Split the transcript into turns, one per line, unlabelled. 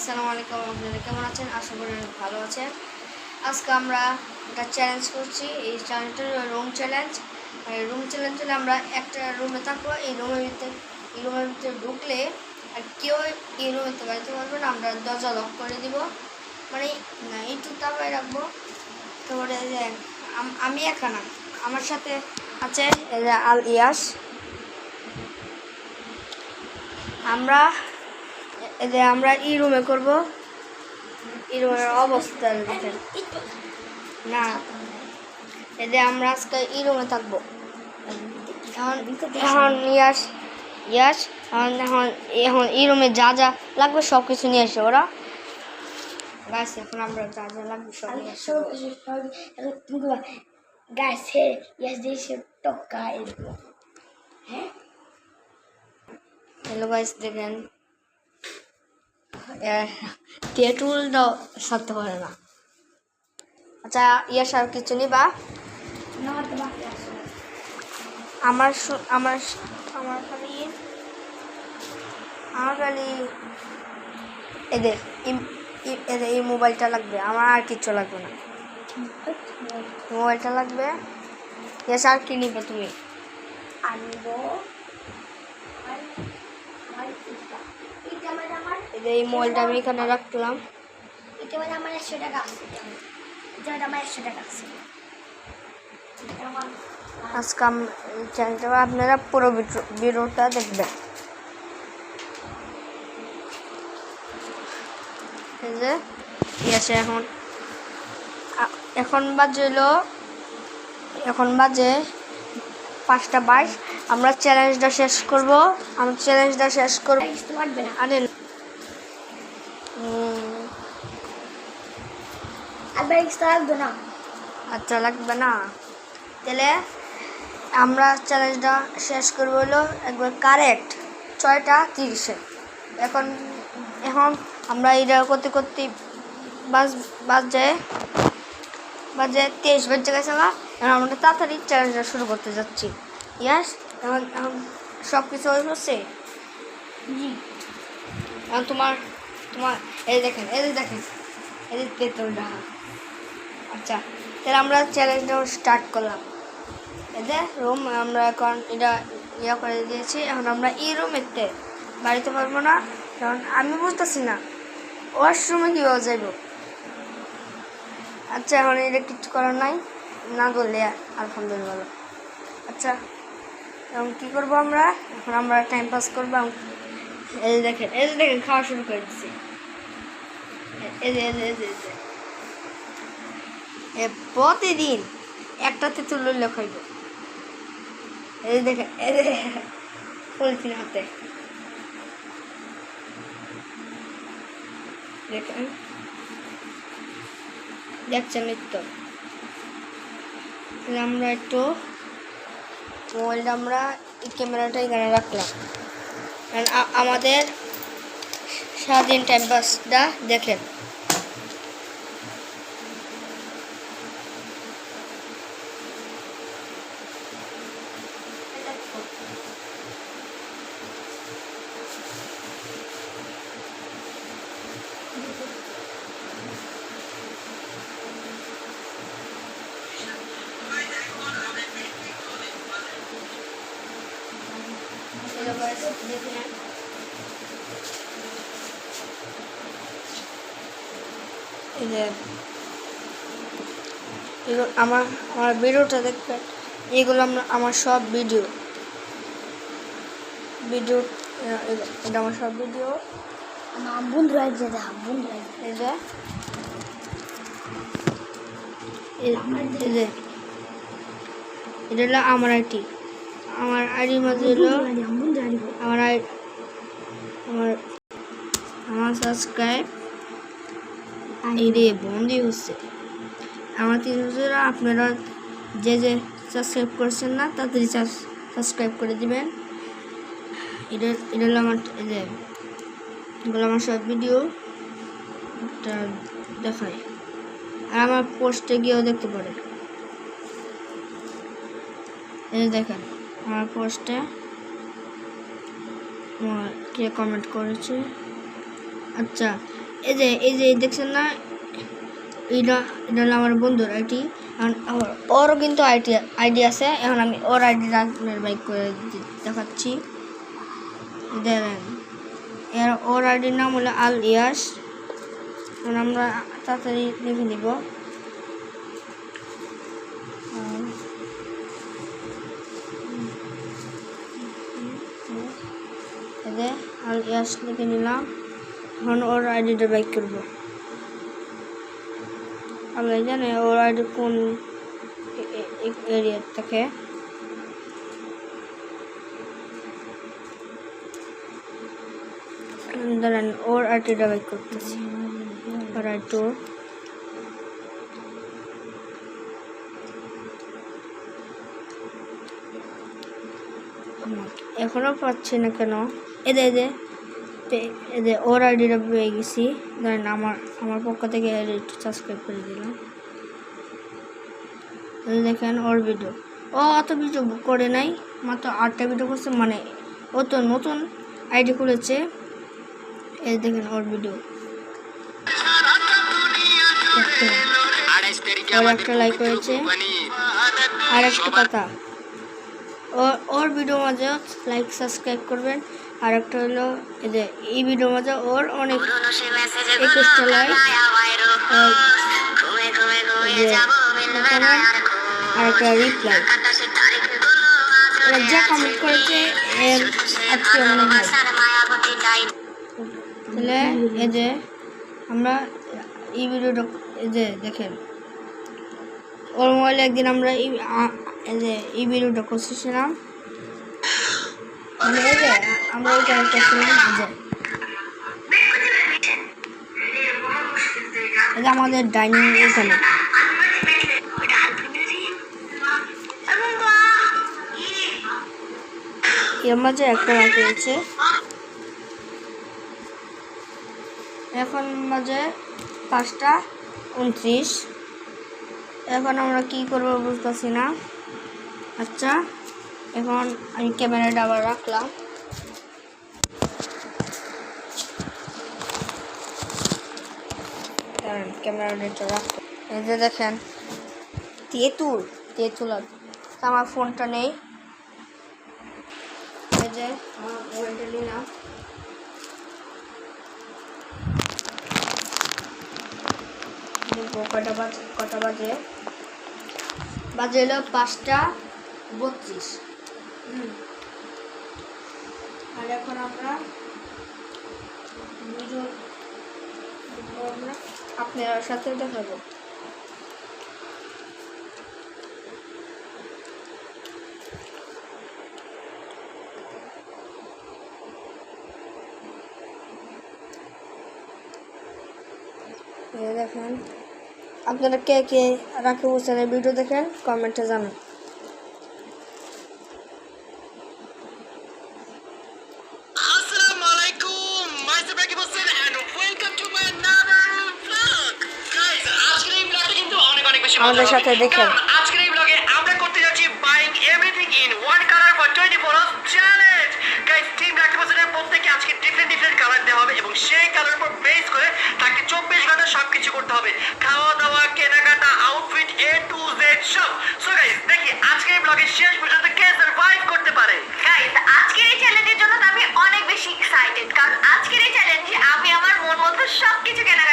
আসসালামু আলাইকুম, আপনারা কেমন আছেন? আশা করি ভালো আছেন। আজকে আমরা একটা চ্যালেঞ্জ করছি। এই চ্যালেঞ্জটা রুম চ্যালেঞ্জ। রুম চ্যালেঞ্জ হলে আমরা একটা রুমে থাকবো। এই রুমের ভিতরে ঢুকলে আর কেউ এই রুমে তো বাড়িতে পারবে না। আমরা দরজা লক করে দিব, মানে একটু তারপরে রাখবো। তারপরে আমি একা না, আমার সাথে আছে আল ইয়াস। আমরা এই রুমে করবো। এই রুমের অবস্থা দেখেন না, আমরা আজকে এই রুমে থাকবো। এখন ইয়াস এখন এই রুমে যা যা লাগবে সব কিছু নিয়ে আসে ওরা। গাছ এখন আমরা যা যা লাগবে সব নিয়ে আসবো। হ্যালো গাইস, দেখেন তেঁতুলটাও সারতে পারে না। আচ্ছা ইয়াস, আর কিছু নিবা? আমার খালি এদের এই মোবাইলটা লাগবে, আমার আর কিছু লাগবে না। মোবাইলটা লাগবে। ইয়াস, আর কি নিবে তুমি? এই মোবাইলটা আমি এখানে রাখলাম।
আমার 100 টাকা আছে।
আজকে চ্যানেলটা আপনারা পুরো ভিডিওটা দেখবেন। এই যে ইয়াসে এখন বাজে 5:22। আমরা চ্যালেঞ্জটা শেষ করব। আনেন আচ্ছা, লাগবে না। তাহলে আমরা চ্যালেঞ্জটা শেষ করবো হলো একবার কারেক্ট 6:30-এ। এখন আমরা এটা করতে বাজে 23 বেজে গেছে। এখন আমরা তাড়াতাড়ি চ্যালেঞ্জটা শুরু করতে যাচ্ছি। ইয়াস, এখন সব কিছু হয়ে পড়ছে। এখন তোমার এই দেখেন এই তেঁতুলটা। আচ্ছা, তাহলে আমরা চ্যালেঞ্জটা স্টার্ট করলাম। এদের রুম আমরা এখন এটা করে দিয়েছি। এখন আমরা এই রুমেতে বাড়িতে পারবো না, কারণ আমি বুঝতেছি না ওয়াশরুমে কীভাবে যাইব। আচ্ছা, এখন এটা কিছু করার নাই, না করলে আলহামদুলিল্লাহ। আচ্ছা, এখন কী করবো আমরা? এখন আমরা টাইম পাস করবো। এই যে দেখেন খাওয়া শুরু করে দিচ্ছি। প্রতিদিন একটা তেঁতুল লইলে খাইব। এই দেখেন পলিথিন হাতে দেখছেন তো। আমরা একটু মোবাইলটা আমরা এই ক্যামেরাটা এখানে রাখলাম। আমাদের সারাদিন টাইম পাসটা দেখেন। আমার ভিডিওটা দেখবেন। এগুলো আমার সব ভিডিও এটা আমার সব ভিডিও।
আমার বন্ধুরা
এটা হলো আমার আইডির মধ্যে হলো আমার সাবস্ক্রাইব বন্ধই হচ্ছে আমার 3 আপনারা যে সাবস্ক্রাইব করছেন না তাড়াতাড়ি সাবস্ক্রাইব করে দিবেন। এটা হলো এগুলো আমার সব ভিডিও দেখায়, আর আমার পোস্টে গিয়েও দেখতে পারেন। এই দেখেন আমার পোস্টে কে কমেন্ট করেছে। আচ্ছা, এই যে দেখছেন না, এটা হলো আমার বন্ধুর আইডি। এখন ওরও কিন্তু আইডি আছে। এখন আমি ওর আইডিটা আপনার বাইক করে দেখাচ্ছি। দেখেন ওর আইডির নাম হলো আল ইয়াস। এখন আমরা তাড়াতাড়ি লিখে নিব। আল ইয়াস লিখে নিলাম। এখন ওর আইডিটা বাইক করবো। আমরা জানি ওর আইডি কোন এরিয়া থেকে। ধরেন ওর আইডিটা বাইক করতেছি। ওর আইডি এখনো পাচ্ছি না কেন। এদের ওর আইডিটা পেয়ে গেছি। ধরেন আমার পক্ষ থেকে একটু সাবস্ক্রাইব করে দিলাম। দেখেন ওর ভিডিও, ও অত ভিডিও করে নাই, মাত্র 8টা ভিডিও করছে। মানে ও তো নতুন আইডি খুলেছে। এই দেখেন ওর ভিডিও, ওর একটা লাইক হয়েছে। আর একটা কথা, ওর ভিডিও মাঝে লাইক সাবস্ক্রাইব করবেন। আর একটা হলো এই ভিডিও মাঝে ওর অনেক 21টা লাইক আর একটা রিপ্লাই। যা কমেন্ট করেছে এর আত্মীয় মনে হয়। তাহলে আমরা এই ভিডিওটা দেখেন, ওর মোবাইলে একদিন আমরা এই ভিডিওটা করছিলাম। মানে আমরা ওইটা করছিলাম। আমাদের ডাইনিং এখানে এর মাঝে একটা লাইক হয়েছে। এখন মাঝে 5:29। এখন আমরা কি করবো বুঝতেছি না। আচ্ছা, এখন আমি ক্যামেরাটা আবার রাখলাম। ক্যামেরাটা রাখলাম। এই যে দেখেন তেঁতুল আমার ফোনটা নেই। এই যে আমার মোবাইলটা নিলাম। কটা বাজে হলো 5:32। আর এখন আমরা আপনার সাথে দেখাবো। দেখেন আপনারা কে কে রাকিব হোসেনের ভিডিও দেখেন কমেন্টে জানান।
Assalamu alaikum, myself Rakib Hossain and welcome to my another vlog. Guys, আজকের এই vlogটা কিন্তু অনেক বেশি মজা
আমাদের
হবে।
সাথে দেখেন।
কারণ আজকের এই vlog-এ আমরা করতে যাচ্ছি buying everything in one color for 24 hours challenge. Guys, team Rakib Hossain-এর প্রত্যেকে আজকে ডিফারেন্ট কালার দেওয়া হবে এবং সেই কালার উপর বেস করে তাকে 24 ঘন্টা সবকিছু করতে হবে। খাওয়া দাওয়া, কেনাকাটা, আউটফিট A to Z সব। সো গাইস, দেখি আজকের এই vlog-এর শেষ পর্যন্ত কে সার্ভাইভ করতে পারে।
গাইস, আজকের এই চ্যালেঞ্জের জন্য তো আমি অনেক বেশি এক্সাইটেড, কারণ আজকের এই চ্যালেঞ্জে আমি আমার মন মতো সবকিছু কেনাকাটা